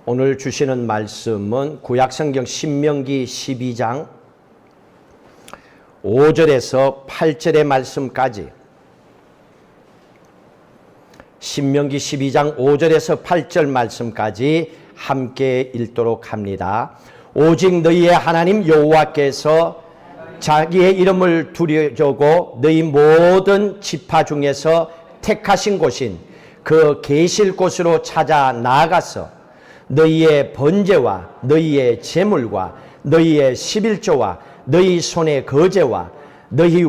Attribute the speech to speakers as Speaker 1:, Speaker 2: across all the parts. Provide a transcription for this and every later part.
Speaker 1: 오늘 주시는 말씀은 구약성경 신명기 12장 5절에서 8절의 말씀까지, 신명기 12장 5절에서 8절 말씀까지 함께 읽도록 합니다. 오직 너희의 하나님 여호와께서 자기의 이름을 두려주고 너희 모든 지파 중에서 택하신 곳인 그 계실 곳으로 찾아 나아가서 너희의 번제와 너희의 제물과 너희의 11조와 너희 손의 거제와 너희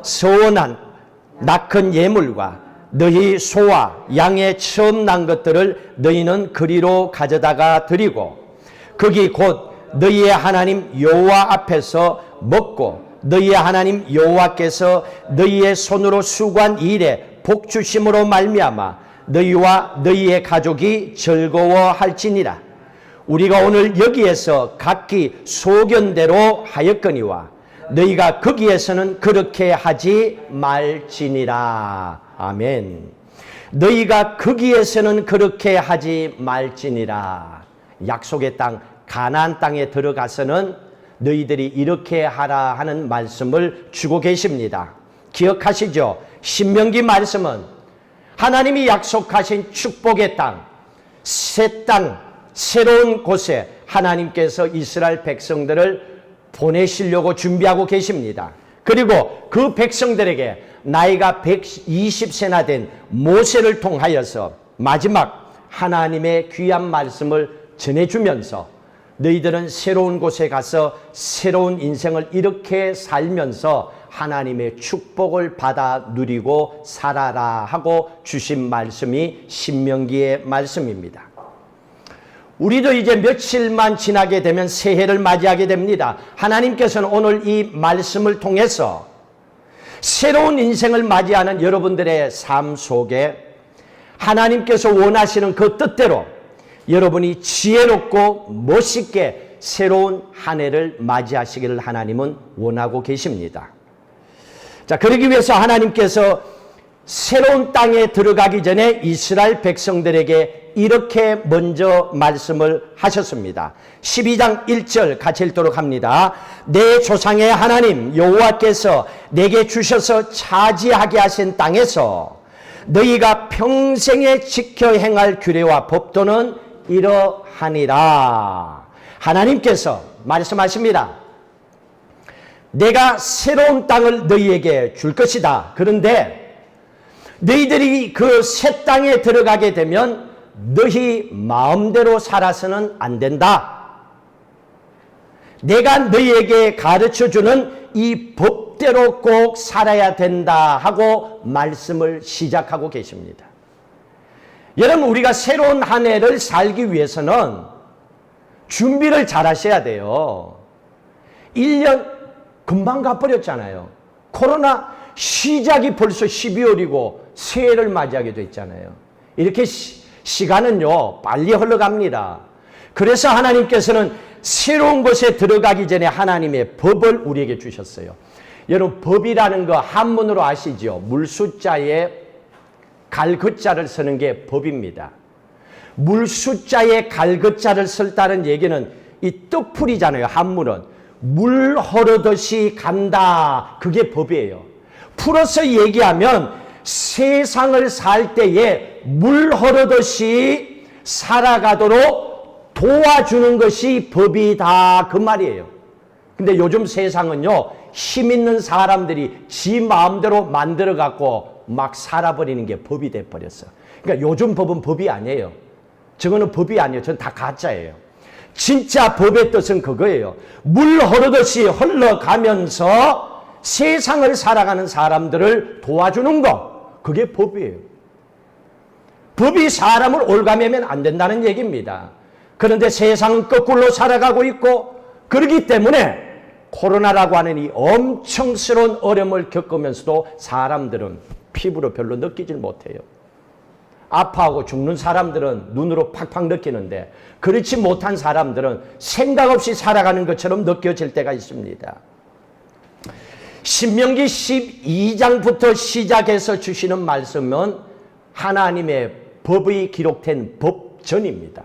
Speaker 1: 서원한 낙헌 예물과 너희 소와 양의 처음 난 것들을 너희는 그리로 가져다가 드리고 거기 곧 너희의 하나님 여호와 앞에서 먹고 너희의 하나님 여호와께서 너희의 손으로 수고한 일에 복 주심으로 말미암아 너희와 너희의 가족이 즐거워할지니라. 우리가 오늘 여기에서 각기 소견대로 하였거니와 너희가 거기에서는 그렇게 하지 말지니라. 아멘. 너희가 거기에서는 그렇게 하지 말지니라. 약속의 땅 가나안 땅에 들어가서는 너희들이 이렇게 하라 하는 말씀을 주고 계십니다. 기억하시죠? 신명기 말씀은 하나님이 약속하신 축복의 땅, 새 땅, 새로운 곳에 하나님께서 이스라엘 백성들을 보내시려고 준비하고 계십니다. 그리고 그 백성들에게 나이가 120세나 된 모세를 통하여서 마지막 하나님의 귀한 말씀을 전해주면서 너희들은 새로운 곳에 가서 새로운 인생을 이렇게 살면서 하나님의 축복을 받아 누리고 살아라 하고 주신 말씀이 신명기의 말씀입니다. 우리도 이제 며칠만 지나게 되면 새해를 맞이하게 됩니다. 하나님께서는 오늘 이 말씀을 통해서 새로운 인생을 맞이하는 여러분들의 삶 속에 하나님께서 원하시는 그 뜻대로 여러분이 지혜롭고 멋있게 새로운 한 해를 맞이하시기를 하나님은 원하고 계십니다. 자, 그러기 위해서 하나님께서 새로운 땅에 들어가기 전에 이스라엘 백성들에게 이렇게 먼저 말씀을 하셨습니다. 12장 1절 같이 읽도록 합니다. 내 조상의 하나님 여호와께서 내게 주셔서 차지하게 하신 땅에서 너희가 평생에 지켜 행할 규례와 법도는 이러하니라. 하나님께서 말씀하십니다. 내가 새로운 땅을 너희에게 줄 것이다. 그런데 너희들이 그 새 땅에 들어가게 되면 너희 마음대로 살아서는 안 된다. 내가 너희에게 가르쳐주는 이 법대로 꼭 살아야 된다 하고 말씀을 시작하고 계십니다. 여러분, 우리가 새로운 한 해를 살기 위해서는 준비를 잘 하셔야 돼요. 1년 금방 가버렸잖아요. 코로나 시작이 벌써 12월이고 새해를 맞이하게 됐잖아요. 이렇게 시간은요 빨리 흘러갑니다. 그래서 하나님께서는 새로운 곳에 들어가기 전에 하나님의 법을 우리에게 주셨어요. 여러분, 법이라는 거 한문으로 아시죠? 물숫자에 갈긋자를 쓰는 게 법입니다. 물숫자에 갈긋자를 썼다는 얘기는 이 뜻풀이잖아요. 한문은 물 흐르듯이 간다. 그게 법이에요. 풀어서 얘기하면 세상을 살 때에 물 흐르듯이 살아가도록 도와주는 것이 법이다. 그 말이에요. 근데 요즘 세상은요, 힘 있는 사람들이 지 마음대로 만들어갖고 막 살아버리는 게 법이 돼버렸어. 그러니까 요즘 법은 법이 아니에요. 저거는 법이 아니에요. 저는 다 가짜예요. 진짜 법의 뜻은 그거예요. 물 흐르듯이 흘러가면서 세상을 살아가는 사람들을 도와주는 거, 그게 법이에요. 법이 사람을 올가매면 안 된다는 얘기입니다. 그런데 세상은 거꾸로 살아가고 있고, 그렇기 때문에 코로나라고 하는 이 엄청스러운 어려움을 겪으면서도 사람들은 피부로 별로 느끼질 못해요. 아파하고 죽는 사람들은 눈으로 팍팍 느끼는데 그렇지 못한 사람들은 생각 없이 살아가는 것처럼 느껴질 때가 있습니다. 신명기 12장부터 시작해서 주시는 말씀은 하나님의 법이 기록된 법전입니다.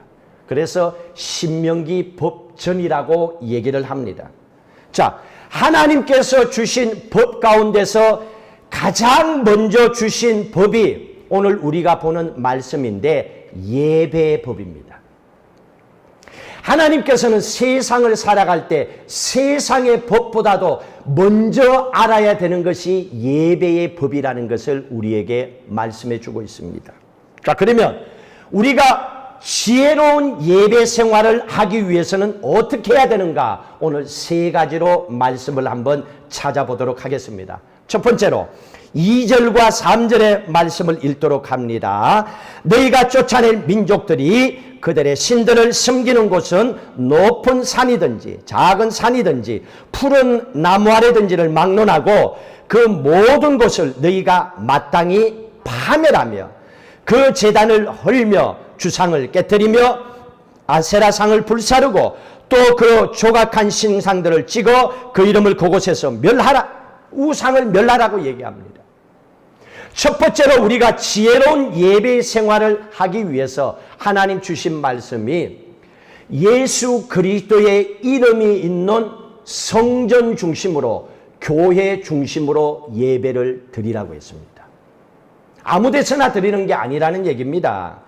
Speaker 1: 그래서 신명기 법전이라고 얘기를 합니다. 자, 하나님께서 주신 법 가운데서 가장 먼저 주신 법이 오늘 우리가 보는 말씀인데 예배의 법입니다. 하나님께서는 세상을 살아갈 때 세상의 법보다도 먼저 알아야 되는 것이 예배의 법이라는 것을 우리에게 말씀해 주고 있습니다. 자, 그러면 우리가 지혜로운 예배 생활을 하기 위해서는 어떻게 해야 되는가? 오늘 세 가지로 말씀을 한번 찾아보도록 하겠습니다. 첫 번째로 2절과 3절의 말씀을 읽도록 합니다. 너희가 쫓아낼 민족들이 그들의 신들을 섬기는 곳은 높은 산이든지 작은 산이든지 푸른 나무 아래든지를 막론하고 그 모든 곳을 너희가 마땅히 파멸하며 그 제단을 헐며 주상을 깨뜨리며 아세라상을 불사르고 또 그 조각한 신상들을 찍어 그 이름을 그곳에서 멸하라, 우상을 멸하라고 얘기합니다. 첫 번째로 우리가 지혜로운 예배 생활을 하기 위해서 하나님 주신 말씀이 예수 그리스도의 이름이 있는 성전 중심으로, 교회 중심으로 예배를 드리라고 했습니다. 아무 데서나 드리는 게 아니라는 얘기입니다.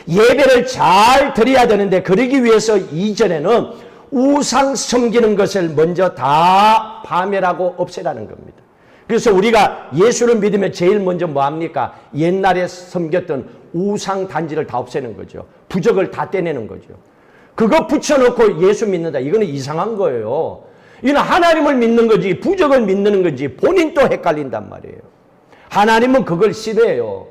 Speaker 1: 예배를 잘 드려야 되는데 그러기 위해서 이전에는 우상 섬기는 것을 먼저 다 파멸하고 없애라는 겁니다. 그래서 우리가 예수를 믿으면 제일 먼저 뭐합니까? 옛날에 섬겼던 우상 단지를 다 없애는 거죠. 부적을 다 떼내는 거죠. 그거 붙여놓고 예수 믿는다. 이거는 이상한 거예요. 이건 하나님을 믿는 거지 부적을 믿는 건지 본인도 헷갈린단 말이에요. 하나님은 그걸 싫어해요.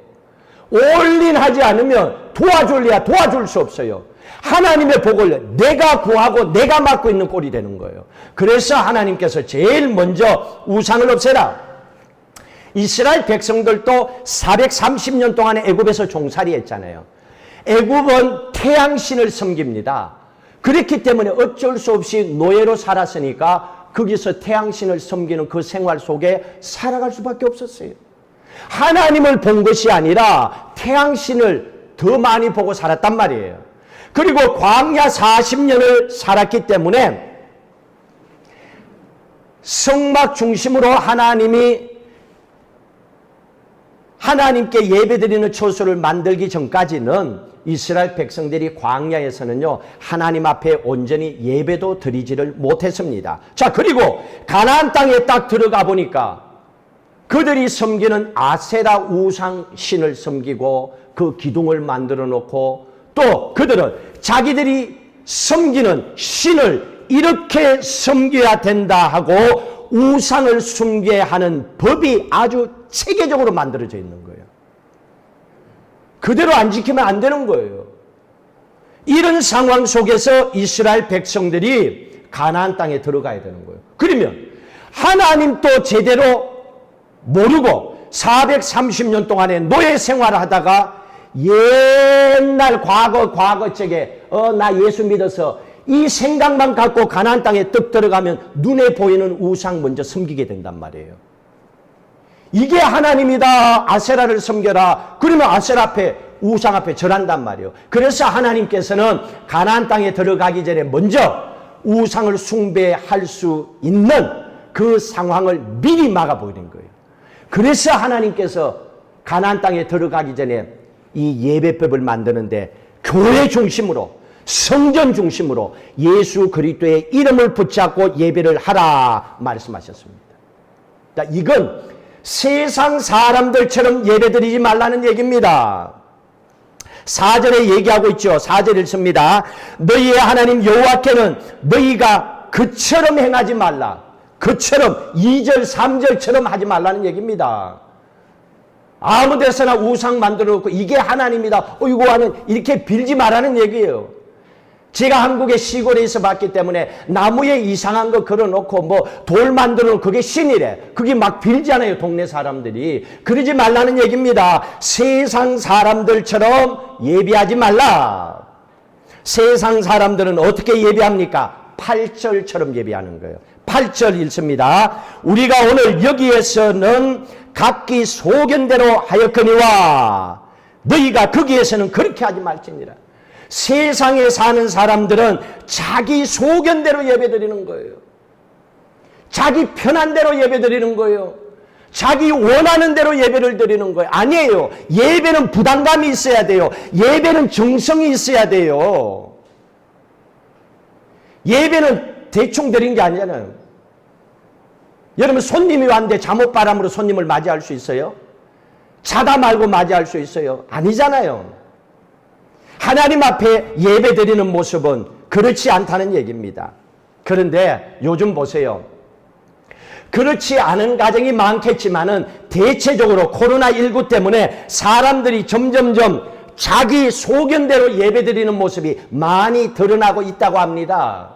Speaker 1: 올인하지 않으면 도와줄래야 도와줄 수 없어요. 하나님의 복을 내가 구하고 내가 맡고 있는 꼴이 되는 거예요. 그래서 하나님께서 제일 먼저 우상을 없애라. 이스라엘 백성들도 430년 동안에 애굽에서 종살이 했잖아요. 애굽은 태양신을 섬깁니다. 그렇기 때문에 어쩔 수 없이 노예로 살았으니까 거기서 태양신을 섬기는 그 생활 속에 살아갈 수밖에 없었어요. 하나님을 본 것이 아니라 태양신을 더 많이 보고 살았단 말이에요. 그리고 광야 40년을 살았기 때문에 성막 중심으로 하나님께 예배드리는 처소를 만들기 전까지는 이스라엘 백성들이 광야에서는요 하나님 앞에 온전히 예배도 드리지를 못했습니다. 자, 그리고 가나안 땅에 딱 들어가 보니까 그들이 섬기는 아세라 우상 신을 섬기고 그 기둥을 만들어 놓고 또 그들은 자기들이 섬기는 신을 이렇게 섬겨야 된다 하고 우상을 숭배하는 법이 아주 체계적으로 만들어져 있는 거예요. 그대로 안 지키면 안 되는 거예요. 이런 상황 속에서 이스라엘 백성들이 가나안 땅에 들어가야 되는 거예요. 그러면 하나님도 제대로 모르고 430년 동안에 노예 생활을 하다가 옛날 과거적에 나 예수 믿어서 이 생각만 갖고 가나안 땅에 떡 들어가면 눈에 보이는 우상 먼저 섬기게 된단 말이에요. 이게 하나님이다. 아세라를 섬겨라. 그러면 아세라 앞에 우상 앞에 절한단 말이에요. 그래서 하나님께서는 가나안 땅에 들어가기 전에 먼저 우상을 숭배할 수 있는 그 상황을 미리 막아버린 거예요. 그래서 하나님께서 가나안 땅에 들어가기 전에 이 예배법을 만드는데 교회 중심으로 성전 중심으로 예수 그리스도의 이름을 붙잡고 예배를 하라 말씀하셨습니다. 이건 세상 사람들처럼 예배드리지 말라는 얘기입니다. 4절에 얘기하고 있죠. 4절 읽습니다. 너희의 하나님 여호와께는 너희가 그처럼 행하지 말라. 그처럼 2절 3절처럼 하지 말라는 얘기입니다. 아무 데서나 우상 만들어 놓고 이게 하나님이다. 이거 하는 이렇게 빌지 말라는 얘기예요. 제가 한국의 시골에 있어 봤기 때문에 나무에 이상한 거 걸어놓고 뭐 돌 만들어 놓고 그게 신이래. 그게 막 빌잖아요. 동네 사람들이. 그러지 말라는 얘기입니다. 세상 사람들처럼 예배하지 말라. 세상 사람들은 어떻게 예배합니까? 8절처럼 예배하는 거예요. 8절 읽습니다. 우리가 오늘 여기에서는 각기 소견대로 하였거니와 너희가 거기에서는 그렇게 하지 말지니라. 세상에 사는 사람들은 자기 소견대로 예배드리는 거예요. 자기 편한 대로 예배드리는 거예요. 자기 원하는 대로 예배를 드리는 거예요. 아니에요. 예배는 부담감이 있어야 돼요. 예배는 정성이 있어야 돼요. 예배는 대충 드린 게 아니잖아요. 여러분, 손님이 왔는데 잠옷바람으로 손님을 맞이할 수 있어요? 자다 말고 맞이할 수 있어요? 아니잖아요. 하나님 앞에 예배 드리는 모습은 그렇지 않다는 얘기입니다. 그런데 요즘 보세요. 그렇지 않은 가정이 많겠지만은 대체적으로 코로나19 때문에 사람들이 점점점 자기 소견대로 예배 드리는 모습이 많이 드러나고 있다고 합니다.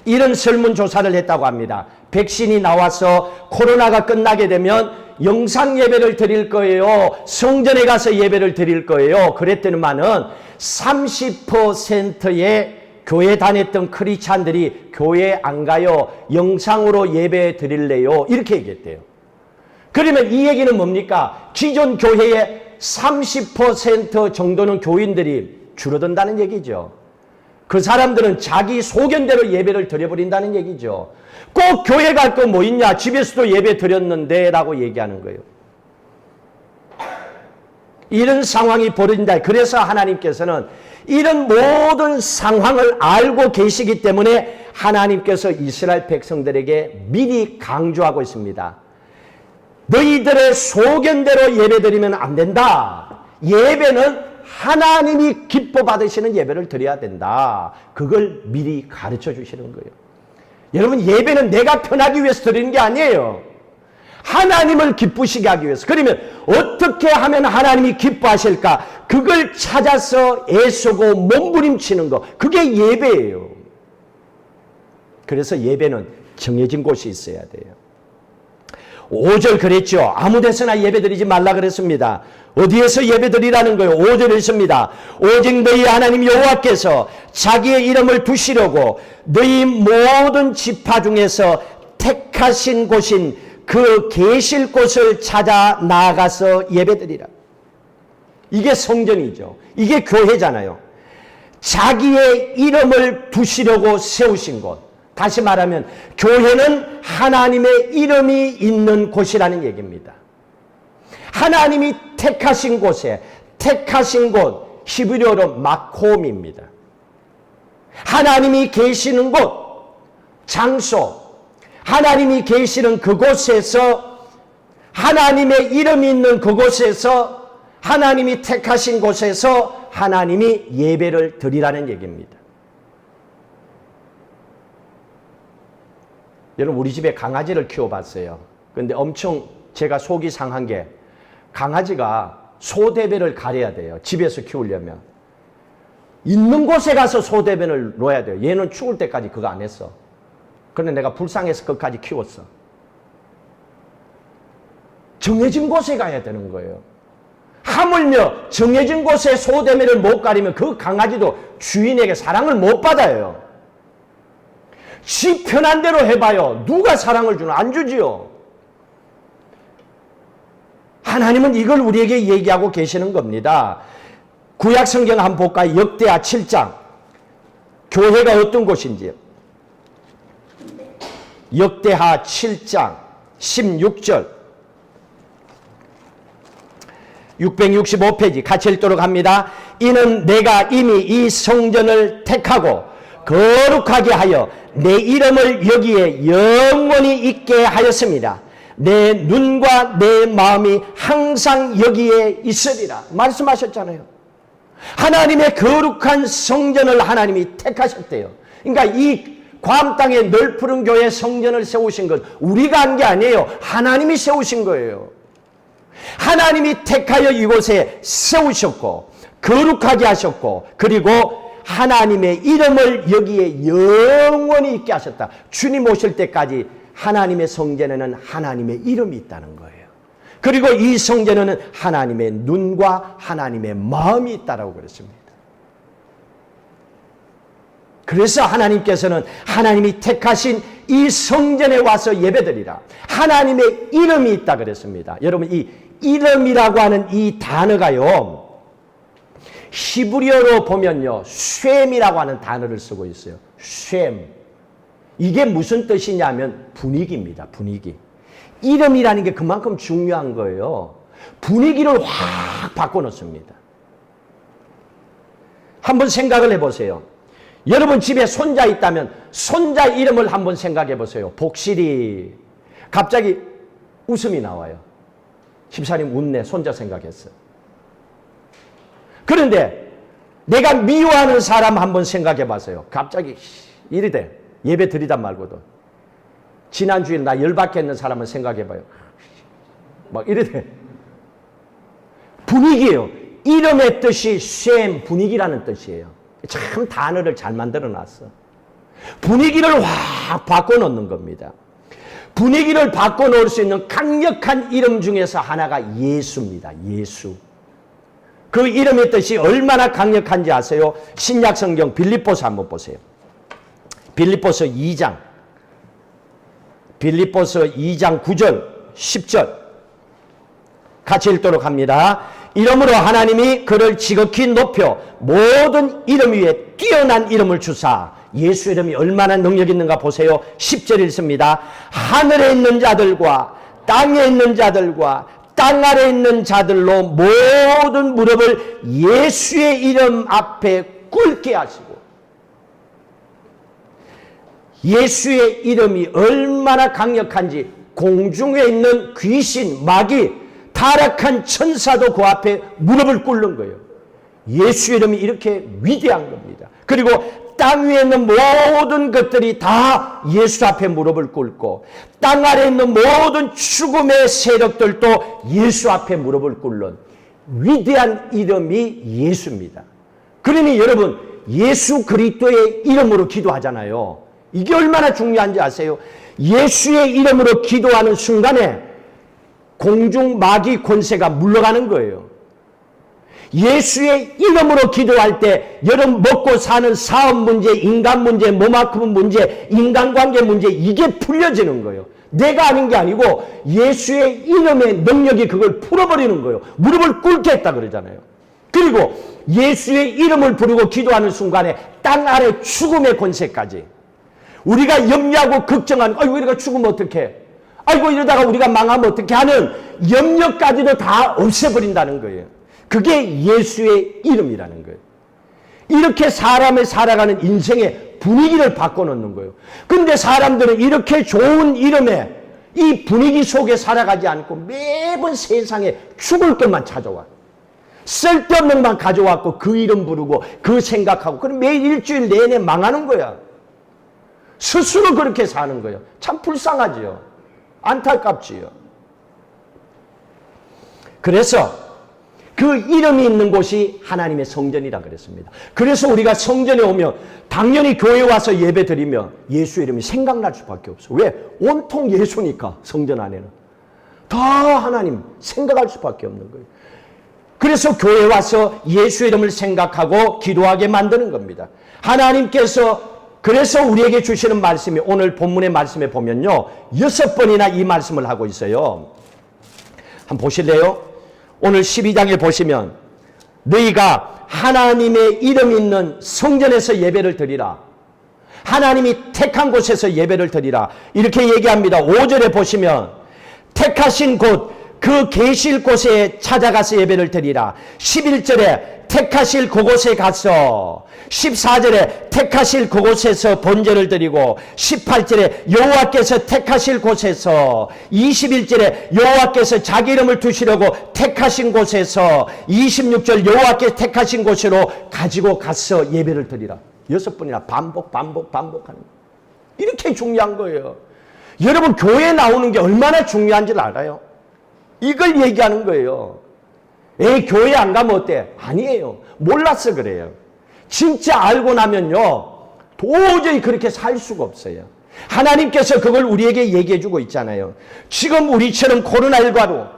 Speaker 1: 이런 설문조사를 했다고 합니다. 백신이 나와서 코로나가 끝나게 되면 영상 예배를 드릴 거예요. 성전에 가서 예배를 드릴 거예요. 그랬더니만은 30%의 교회 다녔던 크리스찬들이 교회 안 가요. 영상으로 예배 드릴래요. 이렇게 얘기했대요. 그러면 이 얘기는 뭡니까? 기존 교회의 30% 정도는 교인들이 줄어든다는 얘기죠. 그 사람들은 자기 소견대로 예배를 드려버린다는 얘기죠. 꼭 교회 갈 거 뭐 있냐? 집에서도 예배 드렸는데 라고 얘기하는 거예요. 이런 상황이 벌어진다. 그래서 하나님께서는 이런 모든 상황을 알고 계시기 때문에 하나님께서 이스라엘 백성들에게 미리 강조하고 있습니다. 너희들의 소견대로 예배드리면 안 된다. 예배는 하나님이 기뻐 받으시는 예배를 드려야 된다. 그걸 미리 가르쳐 주시는 거예요. 여러분, 예배는 내가 편하기 위해서 드리는 게 아니에요. 하나님을 기쁘시게 하기 위해서. 그러면 어떻게 하면 하나님이 기뻐하실까? 그걸 찾아서 애쓰고 몸부림치는 거. 그게 예배예요. 그래서 예배는 정해진 곳이 있어야 돼요. 5절 그랬죠. 아무 데서나 예배드리지 말라 그랬습니다. 어디에서 예배드리라는 거예요? 5절에 있습니다. 오직 너희 하나님 여호와께서 자기의 이름을 두시려고 너희 모든 지파 중에서 택하신 곳인 그 계실 곳을 찾아 나아가서 예배드리라. 이게 성전이죠. 이게 교회잖아요. 자기의 이름을 두시려고 세우신 곳. 다시 말하면 교회는 하나님의 이름이 있는 곳이라는 얘기입니다. 하나님이 택하신 곳에, 택하신 곳, 히브리어로 마콤입니다. 하나님이 계시는 곳, 장소, 하나님이 계시는 그곳에서, 하나님의 이름이 있는 그곳에서, 하나님이 택하신 곳에서 하나님이 예배를 드리라는 얘기입니다. 여러분, 우리 집에 강아지를 키워봤어요. 근데 엄청 제가 속이 상한 게, 강아지가 소대변을 가려야 돼요. 집에서 키우려면. 있는 곳에 가서 소대변을 놓아야 돼요. 얘는 죽을 때까지 그거 안 했어. 그런데 내가 불쌍해서 그것까지 키웠어. 정해진 곳에 가야 되는 거예요. 하물며 정해진 곳에 소대변을 못 가리면 그 강아지도 주인에게 사랑을 못 받아요. 지 편한 대로 해봐요. 누가 사랑을 주나? 안 주지요. 하나님은 이걸 우리에게 얘기하고 계시는 겁니다. 구약 성경 한번 볼까요? 역대하 7장. 교회가 어떤 곳인지. 역대하 7장 16절. 665페이지 같이 읽도록 합니다. 이는 내가 이미 이 성전을 택하고 거룩하게 하여 내 이름을 여기에 영원히 있게 하였습니다. 내 눈과 내 마음이 항상 여기에 있으리라. 말씀하셨잖아요. 하나님의 거룩한 성전을 하나님이 택하셨대요. 그러니까 이 괌 땅에 넓푸른 교회 성전을 세우신 건 우리가 한 게 아니에요. 하나님이 세우신 거예요. 하나님이 택하여 이곳에 세우셨고 거룩하게 하셨고 그리고 하나님의 이름을 여기에 영원히 있게 하셨다. 주님 오실 때까지 하나님의 성전에는 하나님의 이름이 있다는 거예요. 그리고 이 성전에는 하나님의 눈과 하나님의 마음이 있다라고 그랬습니다. 그래서 하나님께서는 하나님이 택하신 이 성전에 와서 예배드리라. 하나님의 이름이 있다 그랬습니다. 여러분, 이 이름이라고 하는 이 단어가요, 히브리어로 보면요, 쇰이라고 하는 단어를 쓰고 있어요. 쇰. 이게 무슨 뜻이냐면 분위기입니다. 분위기. 이름이라는 게 그만큼 중요한 거예요. 분위기를 확 바꿔놓습니다. 한번 생각을 해보세요. 여러분 집에 손자 있다면 손자 이름을 한번 생각해 보세요. 복실이. 갑자기 웃음이 나와요. 집사님 웃네. 손자 생각했어요. 그런데 내가 미워하는 사람 한번 생각해 보세요. 갑자기 이리 돼. 예배 드리다 말고도. 지난주에 나 열받겠는 사람을 생각해 봐요. 막 이리 돼. 분위기예요. 이름의 뜻이 쇰, 분위기라는 뜻이에요. 참 단어를 잘 만들어 놨어. 분위기를 확 바꿔놓는 겁니다. 분위기를 바꿔놓을 수 있는 강력한 이름 중에서 하나가 예수입니다. 예수. 그 이름의 뜻이 얼마나 강력한지 아세요? 신약 성경 빌립보서 한번 보세요. 빌립보서 2장 9절 10절 같이 읽도록 합니다. 이러므로 하나님이 그를 지극히 높여 모든 이름 위에 뛰어난 이름을 주사. 예수 이름이 얼마나 능력 있는가 보세요. 10절 읽습니다. 하늘에 있는 자들과 땅에 있는 자들과 땅 아래에 있는 자들로 모든 무릎을 예수의 이름 앞에 꿇게 하시고. 예수의 이름이 얼마나 강력한지 공중에 있는 귀신, 마귀, 타락한 천사도 그 앞에 무릎을 꿇는 거예요. 예수 이름이 이렇게 위대한 겁니다. 그리고 땅 위에 있는 모든 것들이 다 예수 앞에 무릎을 꿇고 땅 아래에 있는 모든 죽음의 세력들도 예수 앞에 무릎을 꿇는 위대한 이름이 예수입니다. 그러니 여러분 예수 그리스도의 이름으로 기도하잖아요. 이게 얼마나 중요한지 아세요? 예수의 이름으로 기도하는 순간에 공중 마귀 권세가 물러가는 거예요. 예수의 이름으로 기도할 때 여러분 먹고 사는 사업 문제, 인간 문제, 몸 아픈 문제, 인간관계 문제 이게 풀려지는 거예요. 내가 아닌 게 아니고 예수의 이름의 능력이 그걸 풀어버리는 거예요. 무릎을 꿇게 했다 그러잖아요. 그리고 예수의 이름을 부르고 기도하는 순간에 땅 아래 죽음의 권세까지 우리가 염려하고 걱정하는 아이고 우리가 죽으면 어떡해. 아이고 이러다가 우리가 망하면 어떻게 하는 염려까지도 다 없애버린다는 거예요. 그게 예수의 이름이라는 거예요. 이렇게 사람의 살아가는 인생의 분위기를 바꿔놓는 거예요. 근데 사람들은 이렇게 좋은 이름에 이 분위기 속에 살아가지 않고 매번 세상에 죽을 것만 찾아와. 쓸데없는 것만 가져왔고 그 이름 부르고 그 생각하고 그럼 매일 일주일 내내 망하는 거야. 스스로 그렇게 사는 거예요. 참 불쌍하지요. 안타깝지요. 그래서 그 이름이 있는 곳이 하나님의 성전이라 그랬습니다. 그래서 우리가 성전에 오면 당연히 교회에 와서 예배 드리면 예수 이름이 생각날 수밖에 없어. 왜? 온통 예수니까 성전 안에는. 다 하나님 생각할 수밖에 없는 거예요. 그래서 교회에 와서 예수 이름을 생각하고 기도하게 만드는 겁니다. 하나님께서 그래서 우리에게 주시는 말씀이 오늘 본문의 말씀에 보면요. 6번이나 이 말씀을 하고 있어요. 한번 보실래요? 오늘 12장에 보시면 너희가 하나님의 이름 있는 성전에서 예배를 드리라. 하나님이 택한 곳에서 예배를 드리라. 이렇게 얘기합니다. 5절에 보시면 택하신 곳 그 계실 곳에 찾아가서 예배를 드리라. 11절에 택하실 그곳에 가서 14절에 택하실 그곳에서 번제를 드리고 18절에 여호와께서 택하실 곳에서 21절에 여호와께서 자기 이름을 두시려고 택하신 곳에서 26절 여호와께서 택하신 곳으로 가지고 가서 예배를 드리라. 6번이나 반복하는 거예요. 이렇게 중요한 거예요. 여러분 교회에 나오는 게 얼마나 중요한지를 알아요? 이걸 얘기하는 거예요. 에이 교회 안 가면 어때? 아니에요. 몰라서 그래요. 진짜 알고 나면요 도저히 그렇게 살 수가 없어요. 하나님께서 그걸 우리에게 얘기해 주고 있잖아요. 지금 우리처럼 코로나19로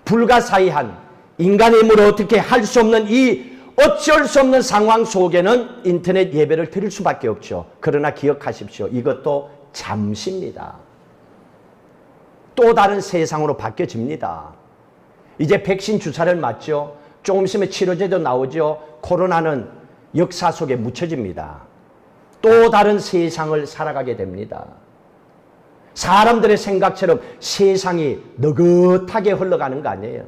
Speaker 1: 불가사의한 인간의 힘으로 어떻게 할 수 없는 이 어쩔 수 없는 상황 속에는 인터넷 예배를 드릴 수밖에 없죠. 그러나 기억하십시오. 이것도 잠시입니다. 또 다른 세상으로 바뀌어집니다. 이제 백신 주사를 맞죠. 조금 있으면 치료제도 나오죠. 코로나는 역사 속에 묻혀집니다. 또 다른 세상을 살아가게 됩니다. 사람들의 생각처럼 세상이 느긋하게 흘러가는 거 아니에요.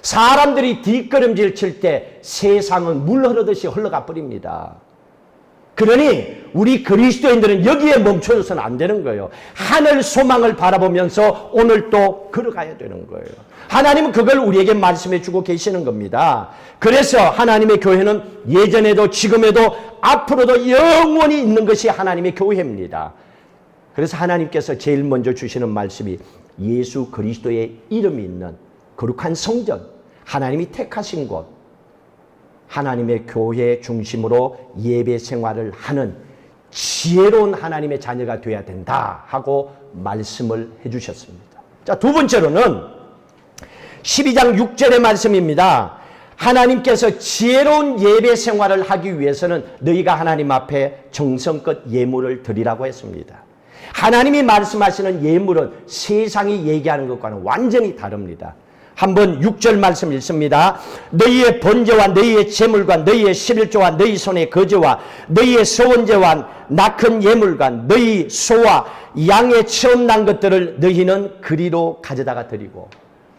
Speaker 1: 사람들이 뒷걸음질 칠 때 세상은 물 흐르듯이 흘러가 버립니다. 그러니 우리 그리스도인들은 여기에 멈춰서는 안 되는 거예요. 하늘 소망을 바라보면서 오늘 또 걸어가야 되는 거예요. 하나님은 그걸 우리에게 말씀해 주고 계시는 겁니다. 그래서 하나님의 교회는 예전에도 지금에도 앞으로도 영원히 있는 것이 하나님의 교회입니다. 그래서 하나님께서 제일 먼저 주시는 말씀이 예수 그리스도의 이름이 있는 거룩한 성전, 하나님이 택하신 곳, 하나님의 교회 중심으로 예배 생활을 하는 지혜로운 하나님의 자녀가 되어야 된다 하고 말씀을 해주셨습니다. 자, 두 번째로는 12장 6절의 말씀입니다. 하나님께서 지혜로운 예배 생활을 하기 위해서는 너희가 하나님 앞에 정성껏 예물을 드리라고 했습니다. 하나님이 말씀하시는 예물은 세상이 얘기하는 것과는 완전히 다릅니다. 한번 6절 말씀 읽습니다. 너희의 번제와 너희의 제물과 너희의 11조와 너희 손의 거제와 너희의 서원제와 낙헌 예물과 너희 소와 양의 처음 난 것들을 너희는 그리로 가져다가 드리고,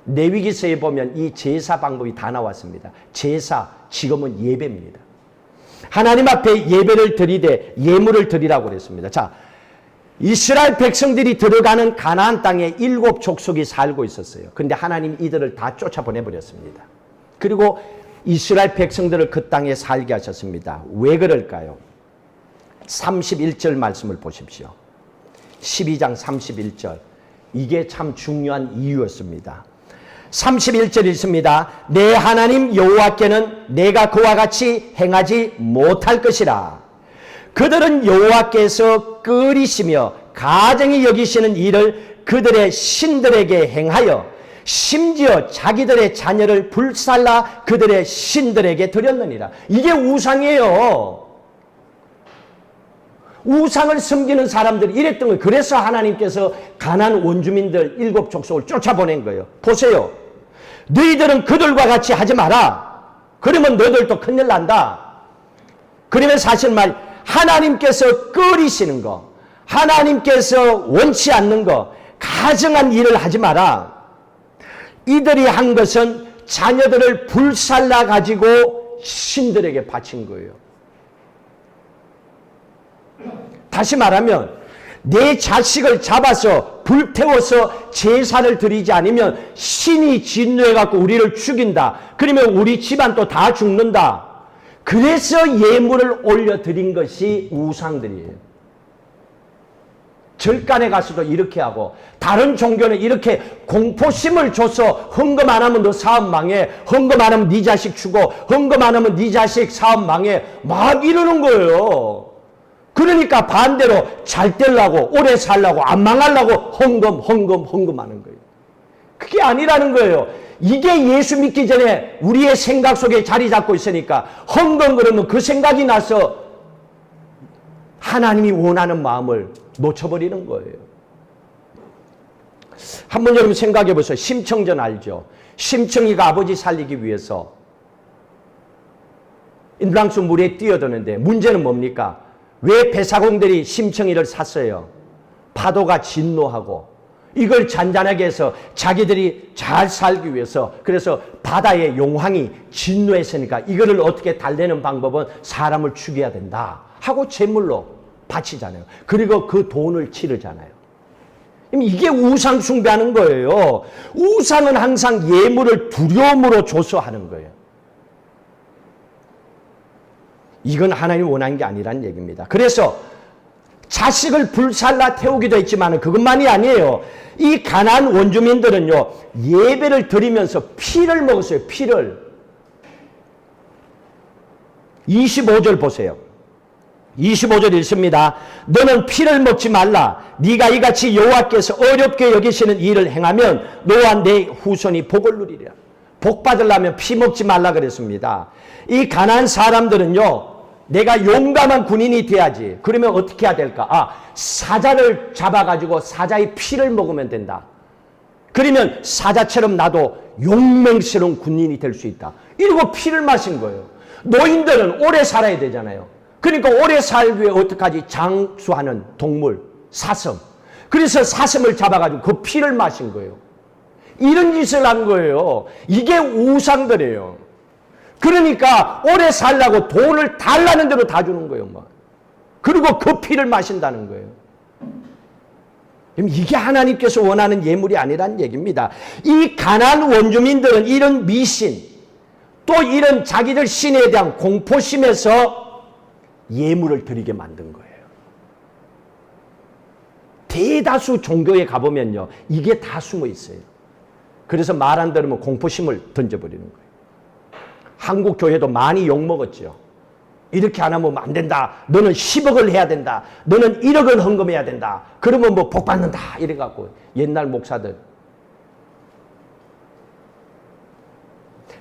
Speaker 1: 레위기서에 보면 이 제사 방법이 다 나왔습니다. 제사, 지금은 예배입니다. 하나님 앞에 예배를 드리되 예물을 드리라고 그랬습니다. 자, 이스라엘 백성들이 들어가는 가나안 땅에 7 족속이 살고 있었어요. 그런데 하나님 이들을 다 쫓아보내버렸습니다. 그리고 이스라엘 백성들을 그 땅에 살게 하셨습니다. 왜 그럴까요? 31절 말씀을 보십시오. 12장 31절. 이게 참 중요한 이유였습니다. 31절 있습니다. 내 하나님 여호와께는 내가 그와 같이 행하지 못할 것이라. 그들은 여호와께서 끓이시며 가증히 여기시는 일을 그들의 신들에게 행하여 심지어 자기들의 자녀를 불살라 그들의 신들에게 드렸느니라. 이게 우상이에요. 우상을 섬기는 사람들이 이랬던 거예요. 그래서 하나님께서 가나안 원주민들 7 족속을 쫓아보낸 거예요. 보세요. 너희들은 그들과 같이 하지 마라. 그러면 너희들도 큰일 난다. 그러면 사실 하나님께서 끓이시는 거, 하나님께서 원치 않는 거, 가증한 일을 하지 마라. 이들이 한 것은 자녀들을 불살라 가지고 신들에게 바친 거예요. 다시 말하면 내 자식을 잡아서 불태워서 제사를 드리지 않으면 신이 진노해갖고 우리를 죽인다. 그러면 우리 집안도 다 죽는다. 그래서 예물을 올려드린 것이 우상들이에요. 절간에 가서도 이렇게 하고 다른 종교는 이렇게 공포심을 줘서 헌금 안 하면 너 사업 망해, 헌금 안 하면 네 자식 죽어, 헌금 안 하면 네 자식 사업 망해, 막 이러는 거예요. 그러니까 반대로 잘 되려고 오래 살려고 안 망하려고 헌금하는 거예요. 그게 아니라는 거예요. 이게 예수 믿기 전에 우리의 생각 속에 자리 잡고 있으니까 헌금 그러면 그 생각이 나서 하나님이 원하는 마음을 놓쳐버리는 거예요. 한번 여러분 생각해 보세요. 심청전 알죠? 심청이가 아버지 살리기 위해서 인랑수 물에 뛰어드는데 문제는 뭡니까? 왜 배사공들이 심청이를 샀어요? 파도가 진노하고 이걸 잔잔하게 해서 자기들이 잘 살기 위해서, 그래서 바다의 용황이 진노했으니까 이거를 어떻게 달래는 방법은 사람을 죽여야 된다 하고 제물로 바치잖아요. 그리고 그 돈을 치르잖아요. 이게 우상 숭배하는 거예요. 우상은 항상 예물을 두려움으로 줘서 하는 거예요. 이건 하나님이 원하는 게 아니라는 얘기입니다. 그래서 자식을 불살라 태우기도 했지만 그것만이 아니에요. 이 가나안 원주민들은요, 예배를 드리면서 피를 먹었어요. 피를. 25절 보세요. 25절 읽습니다. 너는 피를 먹지 말라. 네가 이같이 여호와께서 어렵게 여기시는 일을 행하면 너와 내 후손이 복을 누리리라. 복 받으려면 피 먹지 말라 그랬습니다. 이 가나안 사람들은요, 내가 용감한 군인이 돼야지. 그러면 어떻게 해야 될까? 사자를 잡아가지고 사자의 피를 먹으면 된다. 그러면 사자처럼 나도 용맹스러운 군인이 될 수 있다. 이러고 피를 마신 거예요. 노인들은 오래 살아야 되잖아요. 그러니까 오래 살기 위해 어떡하지? 장수하는 동물, 사슴. 그래서 사슴을 잡아가지고 그 피를 마신 거예요. 이런 짓을 한 거예요. 이게 우상들이에요. 그러니까 오래 살라고 돈을 달라는 대로 다 주는 거예요. 그리고 그 피를 마신다는 거예요. 이게 하나님께서 원하는 예물이 아니란 얘기입니다. 이 가나안 원주민들은 이런 미신, 또 이런 자기들 신에 대한 공포심에서 예물을 드리게 만든 거예요. 대다수 종교에 가보면요, 이게 다 숨어 있어요. 그래서 말 안 들으면 공포심을 던져버리는 거예요. 한국 교회도 많이 욕먹었죠. 이렇게 안 하면 안 된다. 너는 10억을 해야 된다. 너는 1억을 헌금해야 된다. 그러면 뭐 복 받는다. 이래갖고 옛날 목사들.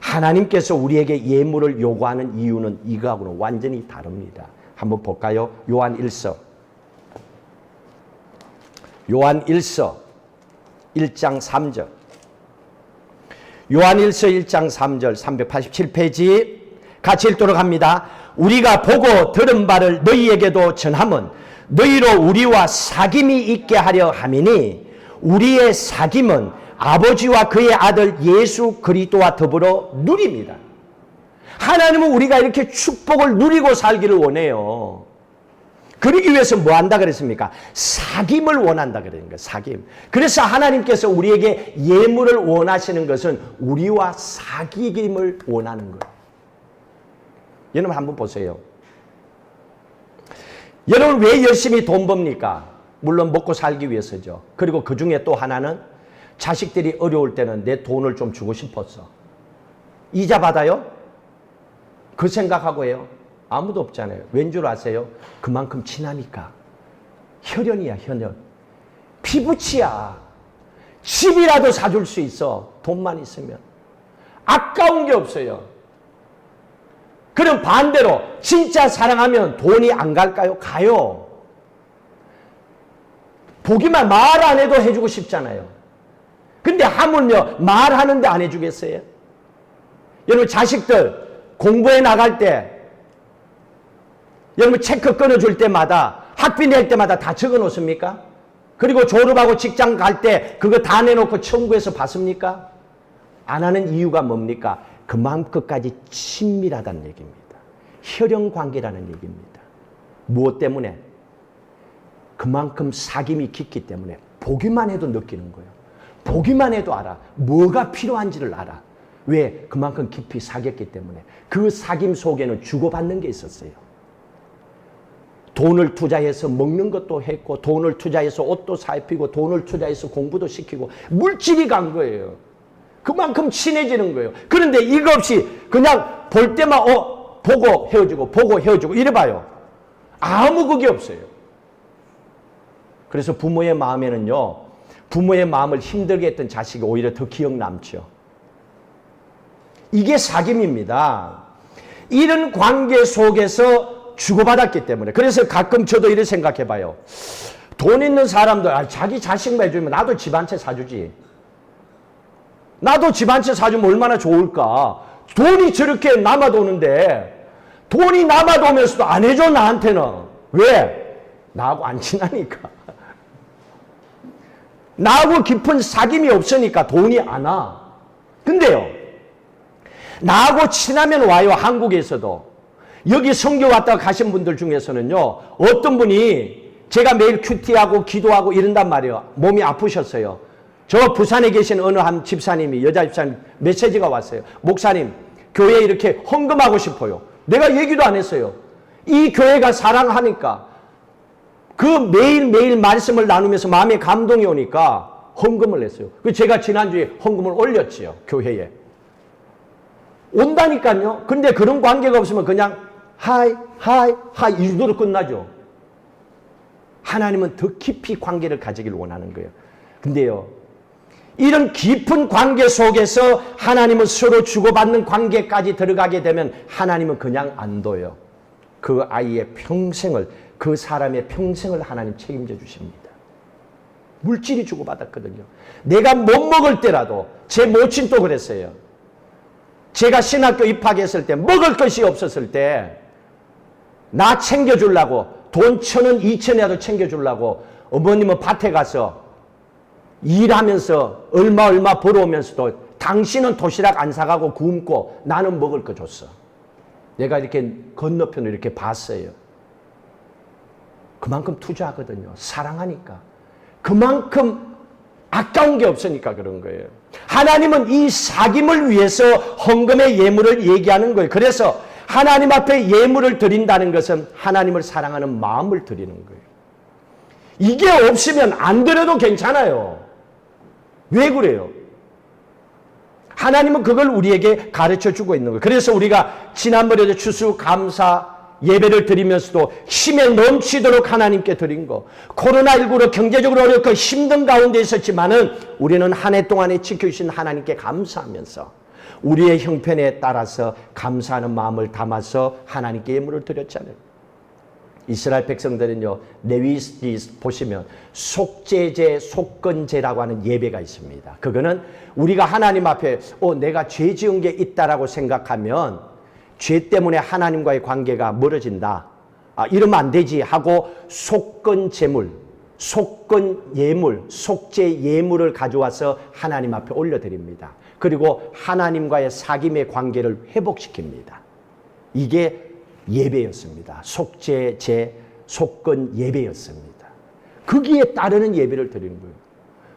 Speaker 1: 하나님께서 우리에게 예물을 요구하는 이유는 이거하고는 완전히 다릅니다. 한번 볼까요? 요한 1서 1장 3절. 요한 1서 1장 3절 387페이지 같이 읽도록 합니다. 우리가 보고 들은 바를 너희에게도 전함은 너희로 우리와 사귐이 있게 하려 함이니 우리의 사귐은 아버지와 그의 아들 예수 그리스도와 더불어 누립니다. 하나님은 우리가 이렇게 축복을 누리고 살기를 원해요. 그러기 위해서 뭐 한다 그랬습니까? 사귐을 원한다 그러는 거예요. 사귐. 그래서 하나님께서 우리에게 예물을 원하시는 것은 우리와 사귐을 원하는 거예요. 여러분 한번 보세요. 여러분 왜 열심히 돈 법니까? 물론 먹고 살기 위해서죠. 그리고 그 중에 또 하나는 자식들이 어려울 때는 내 돈을 좀 주고 싶었어. 이자 받아요? 그 생각하고 해요? 아무도 없잖아요. 왠 줄 아세요? 그만큼 친하니까. 혈연이야, 혈연. 피부치야. 집이라도 사줄 수 있어. 돈만 있으면. 아까운 게 없어요. 그럼 반대로 진짜 사랑하면 돈이 안 갈까요? 가요. 보기만 말 안 해도 해주고 싶잖아요. 근데 하물며 말하는데 안 해주겠어요? 여러분 자식들 공부해 나갈 때 여러분 체크 끊어줄 때마다 학비 낼 때마다 다 적어 놓습니까? 그리고 졸업하고 직장 갈 때 그거 다 내놓고 청구해서 받습니까? 안 하는 이유가 뭡니까? 그만큼까지 친밀하다는 얘기입니다. 혈연 관계라는 얘기입니다. 무엇 때문에? 그만큼 사귐이 깊기 때문에 보기만 해도 느끼는 거예요. 보기만 해도 알아. 뭐가 필요한지를 알아. 왜? 그만큼 깊이 사귀었기 때문에. 그 사귐 속에는 주고받는 게 있었어요. 돈을 투자해서 먹는 것도 했고 돈을 투자해서 옷도 사입히고 돈을 투자해서 공부도 시키고 물질이 간 거예요. 그만큼 친해지는 거예요. 그런데 이거 없이 그냥 볼 때만 보고 헤어지고 보고 헤어지고 이래봐요. 아무 그게 없어요. 그래서 부모의 마음에는요. 부모의 마음을 힘들게 했던 자식이 오히려 더 기억 남죠. 이게 사귐입니다. 이런 관계 속에서 주고받았기 때문에. 그래서 가끔 저도 이렇게 생각해 봐요. 돈 있는 사람들 자기 자식만 해주면 나도 집 한 채 사주지. 나도 집 한 채 사주면 얼마나 좋을까. 돈이 저렇게 남아도는데 돈이 남아도면서도 안 해줘 나한테는. 왜? 나하고 안 친하니까. 나하고 깊은 사귐이 없으니까 돈이 안 와. 근데요. 나하고 친하면 와요. 한국에서도. 여기 선교 왔다가 가신 분들 중에서는요. 어떤 분이 제가 매일 큐티하고 기도하고 이런단 말이에요. 몸이 아프셨어요. 저 부산에 계신 어느 한 집사님이 여자 집사님 메시지가 왔어요. 목사님 교회에 이렇게 헌금하고 싶어요. 내가 얘기도 안 했어요. 이 교회가 사랑하니까 그 매일매일 말씀을 나누면서 마음에 감동이 오니까 헌금을 했어요. 제가 지난주에 헌금을 올렸지요. 교회에. 온다니까요. 근데 그런 관계가 없으면 그냥 하이 이 정도로 끝나죠. 하나님은 더 깊이 관계를 가지기를 원하는 거예요. 근데요. 이런 깊은 관계 속에서 하나님은 서로 주고받는 관계까지 들어가게 되면 하나님은 그냥 안 둬요. 그 아이의 평생을, 그 사람의 평생을 하나님 책임져 주십니다. 물질이 주고받았거든요. 내가 못 먹을 때라도, 제 모친도 그랬어요. 제가 신학교 입학했을 때 먹을 것이 없었을 때 나 챙겨주려고 돈 1,000원, 2,000원이라도 챙겨주려고 어머님은 밭에 가서 일하면서 얼마 벌어오면서도 당신은 도시락 안 사가고 굶고 나는 먹을 거 줬어. 내가 이렇게 건너편으로 이렇게 봤어요. 그만큼 투자하거든요. 사랑하니까. 그만큼 아까운 게 없으니까 그런 거예요. 하나님은 이 사귐을 위해서 헌금의 예물을 얘기하는 거예요. 그래서 하나님 앞에 예물을 드린다는 것은 하나님을 사랑하는 마음을 드리는 거예요. 이게 없으면 안 드려도 괜찮아요. 왜 그래요? 하나님은 그걸 우리에게 가르쳐주고 있는 거예요. 그래서 우리가 지난번에도 추수감사 예배를 드리면서도 힘에 넘치도록 하나님께 드린 거, 코로나19로 경제적으로 어렵고 힘든 가운데 있었지만은 우리는 한 해 동안에 지켜주신 하나님께 감사하면서 우리의 형편에 따라서 감사하는 마음을 담아서 하나님께 예물을 드렸잖아요. 이스라엘 백성들은요, 레위기 보시면 속죄제, 속건제라고 하는 예배가 있습니다. 그거는 우리가 하나님 앞에 내가 죄 지은 게 있다라고 생각하면 죄 때문에 하나님과의 관계가 멀어진다. 이러면 안 되지 하고 속건제물, 속건예물, 속죄예물을 가져와서 하나님 앞에 올려드립니다. 그리고 하나님과의 사귐의 관계를 회복시킵니다. 이게 예배였습니다. 속죄제, 속건 예배였습니다. 거기에 따르는 예배를 드리는 거예요.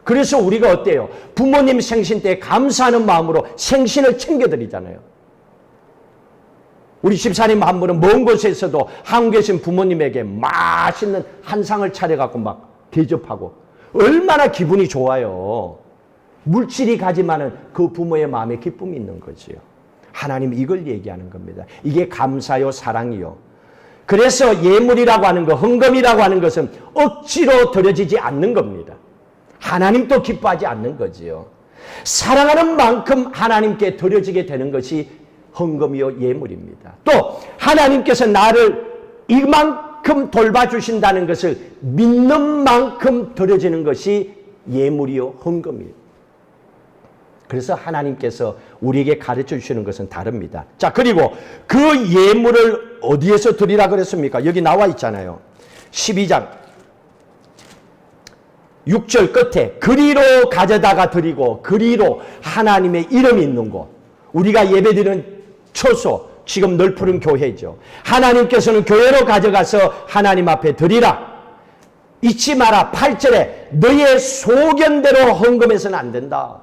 Speaker 1: 그래서 우리가 어때요? 부모님 생신 때 감사하는 마음으로 생신을 챙겨드리잖아요. 우리 집사님 한 분은 먼 곳에서도 한국에 계신 부모님에게 맛있는 한상을 차려갖고 막 대접하고 얼마나 기분이 좋아요. 물질이 가지만은 그 부모의 마음에 기쁨이 있는 거지요. 하나님 이걸 얘기하는 겁니다. 이게 감사요, 사랑이요. 그래서 예물이라고 하는 것, 헌금이라고 하는 것은 억지로 드려지지 않는 겁니다. 하나님도 기뻐하지 않는 거지요. 사랑하는 만큼 하나님께 드려지게 되는 것이 헌금이요, 예물입니다. 또 하나님께서 나를 이만큼 돌봐주신다는 것을 믿는 만큼 드려지는 것이 예물이요, 헌금이에요. 그래서 하나님께서 우리에게 가르쳐 주시는 것은 다릅니다. 자, 그리고 그 예물을 어디에서 드리라 그랬습니까? 여기 나와 있잖아요. 12장 6절 끝에 그리로 가져다가 드리고, 그리로 하나님의 이름이 있는 곳, 우리가 예배드리는 처소, 지금 널푸른 교회죠. 하나님께서는 교회로 가져가서 하나님 앞에 드리라. 잊지 마라. 8절에 너의 소견대로 헌금해서는 안 된다.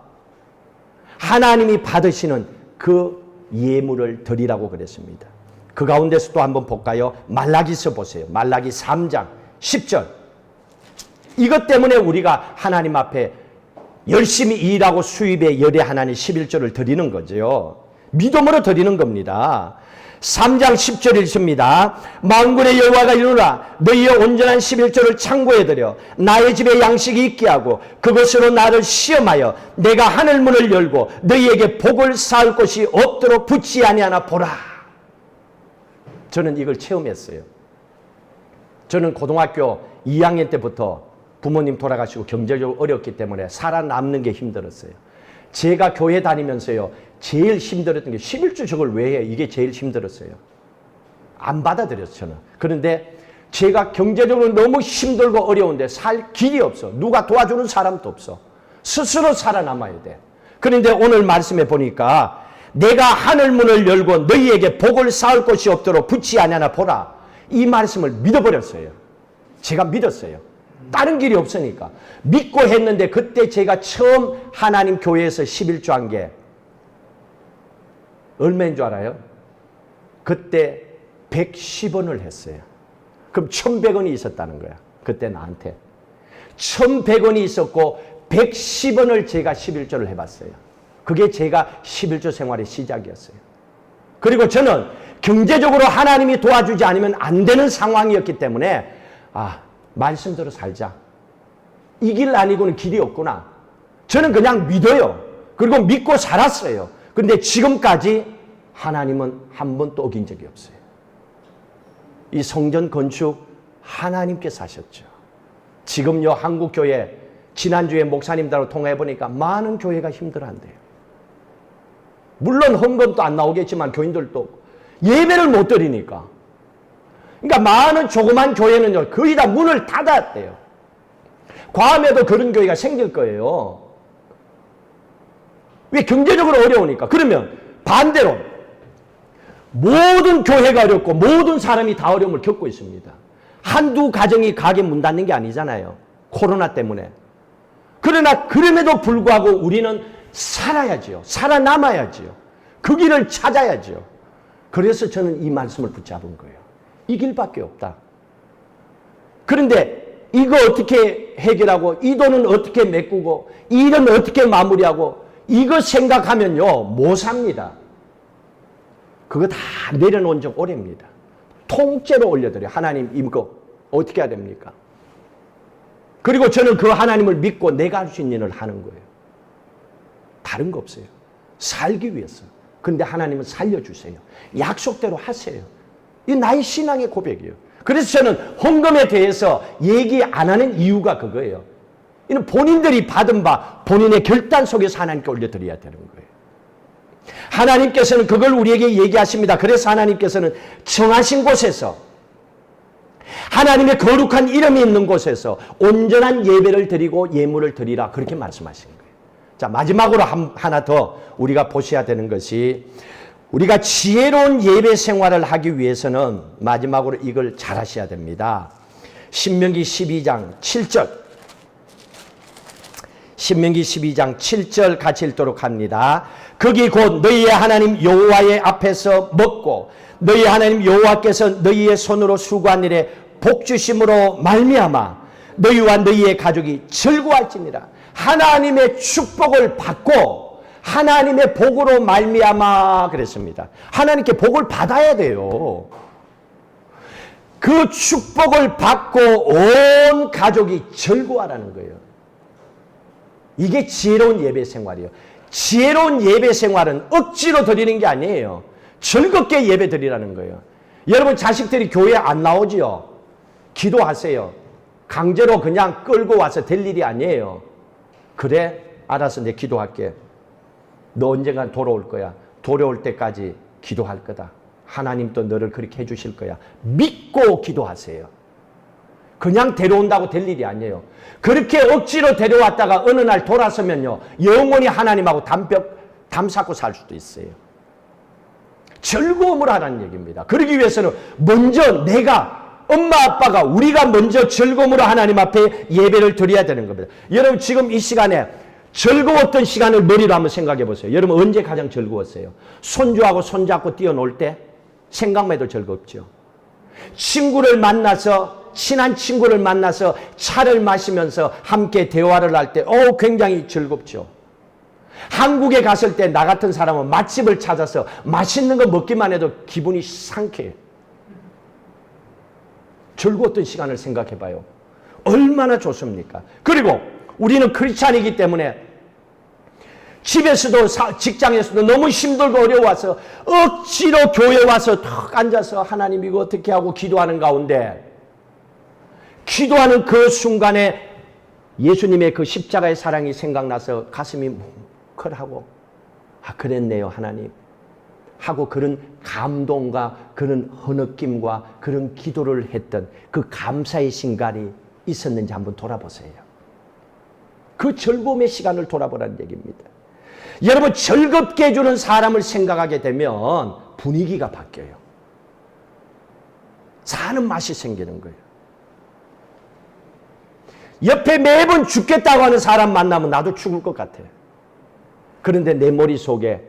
Speaker 1: 하나님이 받으시는 그 예물을 드리라고 그랬습니다. 그 가운데서 또 한번 볼까요? 말라기서 보세요. 말라기 3장 10절. 이것 때문에 우리가 하나님 앞에 열심히 일하고 수입에 열에 하나님 11조를 드리는 거죠. 믿음으로 드리는 겁니다. 3장 10절 읽습니다. 만군의 여호와가 이르노라 너희의 온전한 11조를 창고에 들여 나의 집에 양식이 있게 하고 그것으로 나를 시험하여 내가 하늘 문을 열고 너희에게 복을 쌓을 곳이 없도록 붙지 아니하나 보라. 저는 이걸 체험했어요. 저는 고등학교 2학년 때부터 부모님 돌아가시고 경제적으로 어렵기 때문에 살아남는 게 힘들었어요. 제가 교회 다니면서요, 제일 힘들었던 게 11조 저걸 왜 해? 이게 제일 힘들었어요. 안 받아들였어요, 저는. 그런데 제가 경제적으로 너무 힘들고 어려운데 살 길이 없어. 누가 도와주는 사람도 없어. 스스로 살아남아야 돼. 그런데 오늘 말씀해 보니까 내가 하늘문을 열고 너희에게 복을 쌓을 곳이 없도록 붙지 아니하나 보라. 이 말씀을 믿어버렸어요. 제가 믿었어요. 다른 길이 없으니까. 믿고 했는데 그때 제가 처음 하나님 교회에서 11조 한 게 얼마인 줄 알아요? 그때 110원을 했어요. 그럼 1100원이 있었다는 거야. 그때 나한테. 1100원이 있었고 110원을 제가 11조를 해봤어요. 그게 제가 11조 생활의 시작이었어요. 그리고 저는 경제적으로 하나님이 도와주지 않으면 안 되는 상황이었기 때문에 말씀대로 살자. 이 길 아니고는 길이 없구나. 저는 그냥 믿어요. 그리고 믿고 살았어요. 그런데 지금까지 하나님은 한 번도 어긴 적이 없어요. 이 성전 건축 하나님께서 하셨죠. 지금요 한국교회 지난주에 목사님들하고 통화해보니까 많은 교회가 힘들어한대요. 물론 헌금도 안 나오겠지만 교인들도 예배를 못 드리니까. 그러니까 많은 조그만 교회는요 거의 다 문을 닫았대요. 과음에도 그런 교회가 생길 거예요. 왜? 경제적으로 어려우니까. 그러면 반대로 모든 교회가 어렵고 모든 사람이 다 어려움을 겪고 있습니다. 한두 가정이 가게 문 닫는 게 아니잖아요. 코로나 때문에. 그러나 그럼에도 불구하고 우리는 살아야지요. 살아남아야지요. 그 길을 찾아야지요. 그래서 저는 이 말씀을 붙잡은 거예요. 이 길밖에 없다. 그런데 이거 어떻게 해결하고 이 돈은 어떻게 메꾸고 이 일은 어떻게 마무리하고 이거 생각하면요 못 삽니다. 그거 다 내려놓은 적 오래입니다. 통째로 올려드려요. 하나님 이거 어떻게 해야 됩니까? 그리고 저는 그 하나님을 믿고 내가 할 수 있는 일을 하는 거예요. 다른 거 없어요. 살기 위해서. 근데 하나님은 살려주세요. 약속대로 하세요. 이 나의 신앙의 고백이에요. 그래서 저는 헌금에 대해서 얘기 안 하는 이유가 그거예요. 이는 본인들이 받은 바 본인의 결단 속에서 하나님께 올려드려야 되는 거예요. 하나님께서는 그걸 우리에게 얘기하십니다. 그래서 하나님께서는 정하신 곳에서 하나님의 거룩한 이름이 있는 곳에서 온전한 예배를 드리고 예물을 드리라 그렇게 말씀하신 거예요. 자, 마지막으로 하나 더 우리가 보셔야 되는 것이 우리가 지혜로운 예배 생활을 하기 위해서는 마지막으로 이걸 잘 하셔야 됩니다. 신명기 12장 7절 신명기 12장 7절 같이 읽도록 합니다. 거기 곧 너희의 하나님 여호와의 앞에서 먹고 너희 하나님 여호와께서 너희의 손으로 수고한 일에 복주심으로 말미암아 너희와 너희의 가족이 즐거워할지니라. 하나님의 축복을 받고 하나님의 복으로 말미암아 그랬습니다. 하나님께 복을 받아야 돼요. 그 축복을 받고 온 가족이 즐거워하라는 거예요. 이게 지혜로운 예배 생활이에요. 지혜로운 예배 생활은 억지로 드리는 게 아니에요. 즐겁게 예배 드리라는 거예요. 여러분 자식들이 교회 안 나오지요? 기도하세요. 강제로 그냥 끌고 와서 될 일이 아니에요. 그래? 알아서 내 기도할게. 너 언젠간 돌아올 거야. 돌아올 때까지 기도할 거다. 하나님도 너를 그렇게 해주실 거야. 믿고 기도하세요. 그냥 데려온다고 될 일이 아니에요. 그렇게 억지로 데려왔다가 어느 날 돌아서면요. 영원히 하나님하고 담 쌓고 살 수도 있어요. 즐거움을 하라는 얘기입니다. 그러기 위해서는 먼저 내가 엄마 아빠가 우리가 먼저 즐거움으로 하나님 앞에 예배를 드려야 되는 겁니다. 여러분 지금 이 시간에 즐거웠던 시간을 머리로 한번 생각해 보세요. 여러분 언제 가장 즐거웠어요? 손주하고 손잡고 뛰어놀 때? 생각만 해도 즐겁죠. 친구를 만나서 친한 친구를 만나서 차를 마시면서 함께 대화를 할 때 굉장히 즐겁죠. 한국에 갔을 때 나 같은 사람은 맛집을 찾아서 맛있는 거 먹기만 해도 기분이 상쾌해요. 즐거웠던 시간을 생각해 봐요. 얼마나 좋습니까? 그리고 우리는 크리스찬이기 때문에 집에서도 직장에서도 너무 힘들고 어려워서 억지로 교회 와서 턱 앉아서 하나님 이거 어떻게 하고 기도하는 가운데 기도하는 그 순간에 예수님의 그 십자가의 사랑이 생각나서 가슴이 뭉클하고 그랬네요 하나님 하고 그런 감동과 그런 흐느낌과 그런 기도를 했던 그 감사의 순간이 있었는지 한번 돌아보세요. 그 즐거움의 시간을 돌아보라는 얘기입니다. 여러분 즐겁게 해주는 사람을 생각하게 되면 분위기가 바뀌어요. 사는 맛이 생기는 거예요. 옆에 매번 죽겠다고 하는 사람 만나면 나도 죽을 것 같아요. 그런데 내 머릿속에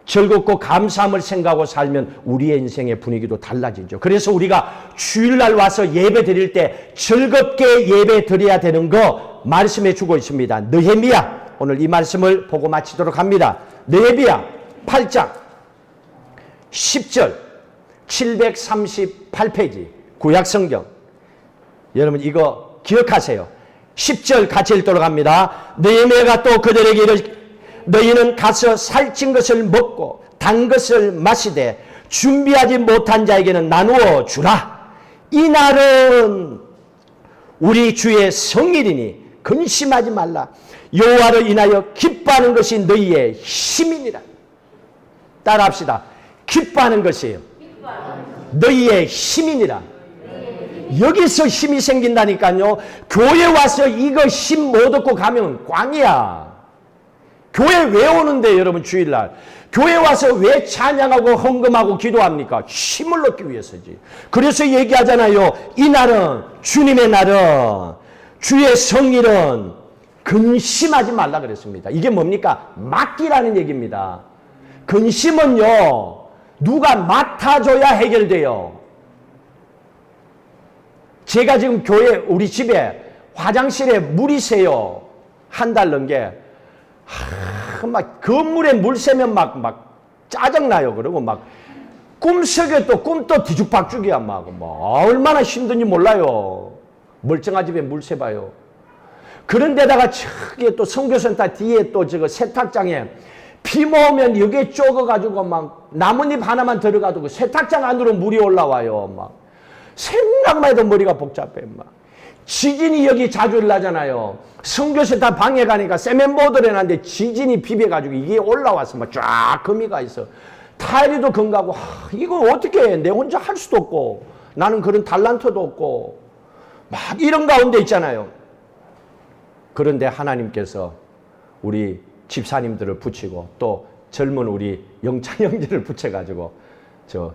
Speaker 1: 즐겁고 감사함을 생각하고 살면 우리의 인생의 분위기도 달라지죠. 그래서 우리가 주일날 와서 예배 드릴 때 즐겁게 예배 드려야 되는 거 말씀해 주고 있습니다. 느헤미야 오늘 이 말씀을 보고 마치도록 합니다. 느헤미야 8장 10절 738페이지 구약성경 여러분 이거 기억하세요. 10절 같이 읽도록 합니다. 느헤미야가 또 그들에게 이르시되 너희는 가서 살찐 것을 먹고 단 것을 마시되 준비하지 못한 자에게는 나누어 주라. 이날은 우리 주의 성일이니 근심하지 말라. 여호와로 인하여 기뻐하는 것이 너희의 힘이니라. 따라합시다. 기뻐하는 것이에요. 너희의 힘이니라. 여기서 힘이 생긴다니까요. 교회 와서 이거 힘 못 얻고 가면 꽝이야. 교회 왜 오는데 여러분 주일날? 교회 와서 왜 찬양하고 헌금하고 기도합니까? 힘을 얻기 위해서지. 그래서 얘기하잖아요. 이 날은 주님의 날은 주의 성일은 근심하지 말라 그랬습니다. 이게 뭡니까? 맡기라는 얘기입니다. 근심은요. 누가 맡아줘야 해결돼요. 제가 지금 교회 우리 집에 화장실에 물이 새요. 한 달 넘게. 막 건물에 물 새면 막 짜증나요. 그러고 막 꿈속에 또 꿈도 뒤죽박죽이야. 막 얼마나 힘든지 몰라요. 멀쩡한 집에 물 새봐요. 그런데다가 저기 또 선교센터 뒤에 또 저거 세탁장에 비 모으면 여기에 쪼거가지고 막 나뭇잎 하나만 들어가도 그 세탁장 안으로 물이 올라와요. 막 생각만 해도 머리가 복잡해. 막 지진이 여기 자주 일어나잖아요. 선교센터 방에 가니까 세면보드를 해놨는데 지진이 비벼가지고 이게 올라와서 막 쫙 거미가 있어. 타일도 건가고 이거 어떻게 해? 내 혼자 할 수도 없고 나는 그런 달란트도 없고 막 이런 가운데 있잖아요. 그런데 하나님께서 우리 집사님들을 붙이고 또 젊은 우리 영찬 형제를 붙여가지고 저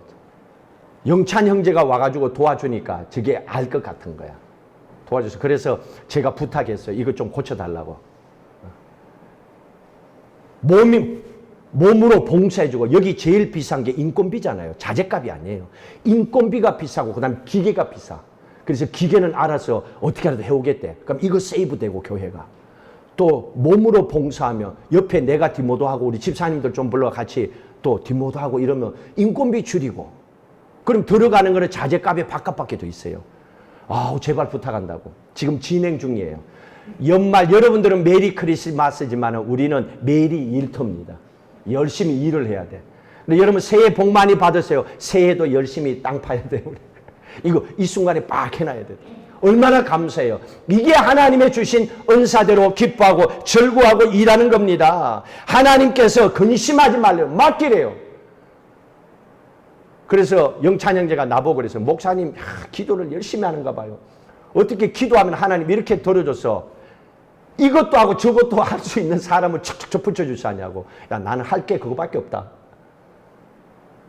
Speaker 1: 영찬 형제가 와가지고 도와주니까 저게 알 것 같은 거야. 도와줘서 그래서 제가 부탁했어요. 이거 좀 고쳐달라고. 몸으로 봉사해주고 여기 제일 비싼 게 인건비잖아요. 자재값이 아니에요. 인건비가 비싸고 그 다음에 기계가 비싸. 그래서 기계는 알아서 어떻게라도 해오겠대. 그럼 이거 세이브되고 교회가. 또 몸으로 봉사하면 옆에 내가 디모도하고 우리 집사님들 좀 불러 같이 또 디모도하고 이러면 인건비 줄이고 그럼 들어가는 거는 자재값의 바깥밖에 더 있어요. 아우 제발 부탁한다고. 지금 진행 중이에요. 연말 여러분들은 메리 크리스마스지만 우리는 메리 일터입니다. 열심히 일을 해야 돼. 근데 여러분 새해 복 많이 받으세요. 새해도 열심히 땅 파야 돼요. 이거 이 순간에 빡 해놔야 돼. 얼마나 감사해요. 이게 하나님의 주신 은사대로 기뻐하고 즐거워하고 일하는 겁니다. 하나님께서 근심하지 말래요. 맡기래요. 그래서 영찬 형제가 나보고 그래서 목사님 기도를 열심히 하는가 봐요. 어떻게 기도하면 하나님 이렇게 들어줘서 이것도 하고 저것도 할 수 있는 사람을 척척척 붙여주시냐고. 야 나는 할 게 그거밖에 없다.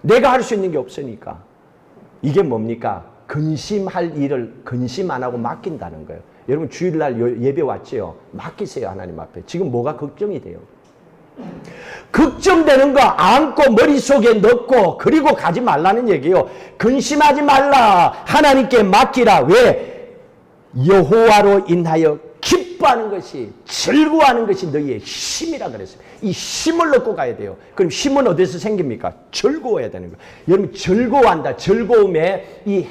Speaker 1: 내가 할 수 있는 게 없으니까. 이게 뭡니까? 근심할 일을 근심 안 하고 맡긴다는 거예요. 여러분 주일날 예배 왔지요? 맡기세요 하나님 앞에. 지금 뭐가 걱정이 돼요? 걱정되는 거 안고 머릿속에 넣고 그리고 가지 말라는 얘기예요. 근심하지 말라. 하나님께 맡기라. 왜? 여호와로 인하여 기뻐하는 것이 즐거워하는 것이 너희의 힘이라 그랬어요. 이 힘을 얻고 가야 돼요. 그럼 힘은 어디서 생깁니까? 즐거워야 되는 거예요. 여러분 즐거워한다. 즐거움의 이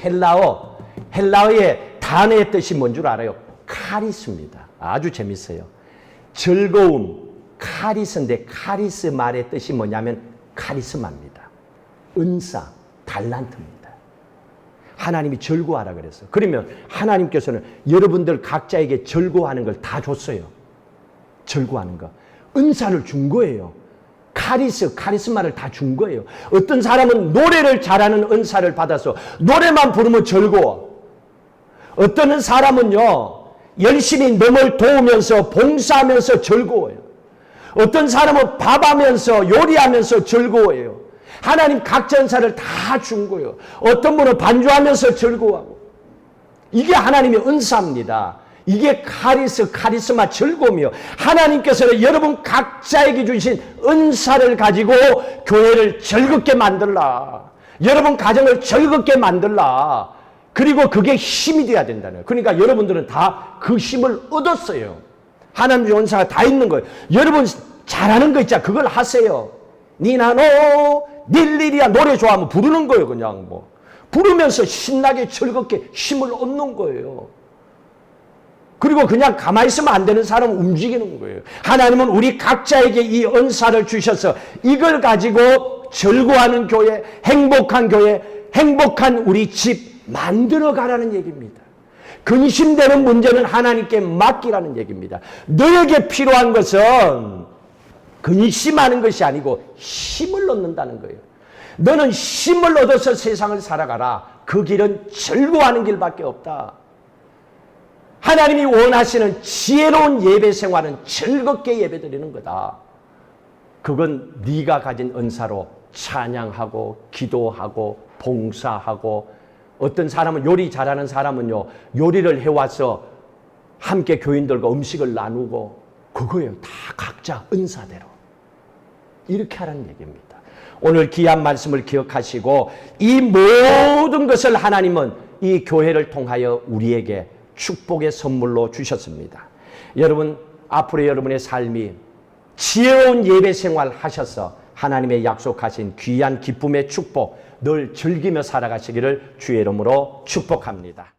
Speaker 1: 헬라어의 단어의 뜻이 뭔 줄 알아요? 카리스입니다. 아주 재밌어요. 즐거움 카리스인데 카리스 말의 뜻이 뭐냐면 카리스마입니다. 은사, 달란트입니다. 하나님이 즐거워하라 그랬어요. 그러면 하나님께서는 여러분들 각자에게 즐거워하는 걸 다 줬어요. 즐거워하는 거. 은사를 준 거예요. 카리스마를 다 준 거예요. 어떤 사람은 노래를 잘하는 은사를 받아서 노래만 부르면 즐거워. 어떤 사람은요 열심히 남을 도우면서 봉사하면서 즐거워요. 어떤 사람은 밥하면서 요리하면서 즐거워해요. 하나님 각자 은사를 다 준 거예요. 어떤 분은 반주하면서 즐거워하고. 이게 하나님의 은사입니다. 이게 카리스마 즐거움이요. 하나님께서는 여러분 각자에게 주신 은사를 가지고 교회를 즐겁게 만들라. 여러분 가정을 즐겁게 만들라. 그리고 그게 힘이 돼야 된다는 거예요. 그러니까 여러분들은 다 그 힘을 얻었어요. 하나님의 은사가 다 있는 거예요. 여러분 잘하는 거 있잖아. 그걸 하세요. 니나노 닐리리야 노래 좋아하면 부르는 거예요. 그냥 뭐 부르면서 신나게 즐겁게 힘을 얻는 거예요. 그리고 그냥 가만히 있으면 안 되는 사람은 움직이는 거예요. 하나님은 우리 각자에게 이 은사를 주셔서 이걸 가지고 즐거워하는 교회, 행복한 우리 집, 만들어가라는 얘기입니다. 근심되는 문제는 하나님께 맡기라는 얘기입니다. 너에게 필요한 것은 근심하는 것이 아니고 힘을 얻는다는 거예요. 너는 힘을 얻어서 세상을 살아가라. 그 길은 즐거워하는 길밖에 없다. 하나님이 원하시는 지혜로운 예배 생활은 즐겁게 예배드리는 거다. 그건 네가 가진 은사로 찬양하고 기도하고 봉사하고, 어떤 사람은 요리 잘하는 사람은요, 요리를 해와서 함께 교인들과 음식을 나누고, 그거예요. 다 각자 은사대로 이렇게 하라는 얘기입니다. 오늘 귀한 말씀을 기억하시고 이 모든 것을 하나님은 이 교회를 통하여 우리에게 축복의 선물로 주셨습니다. 여러분, 앞으로 여러분의 삶이 지혜로운 예배 생활 하셔서 하나님의 약속하신 귀한 기쁨의 축복 늘 즐기며 살아가시기를 주의 이름으로 축복합니다.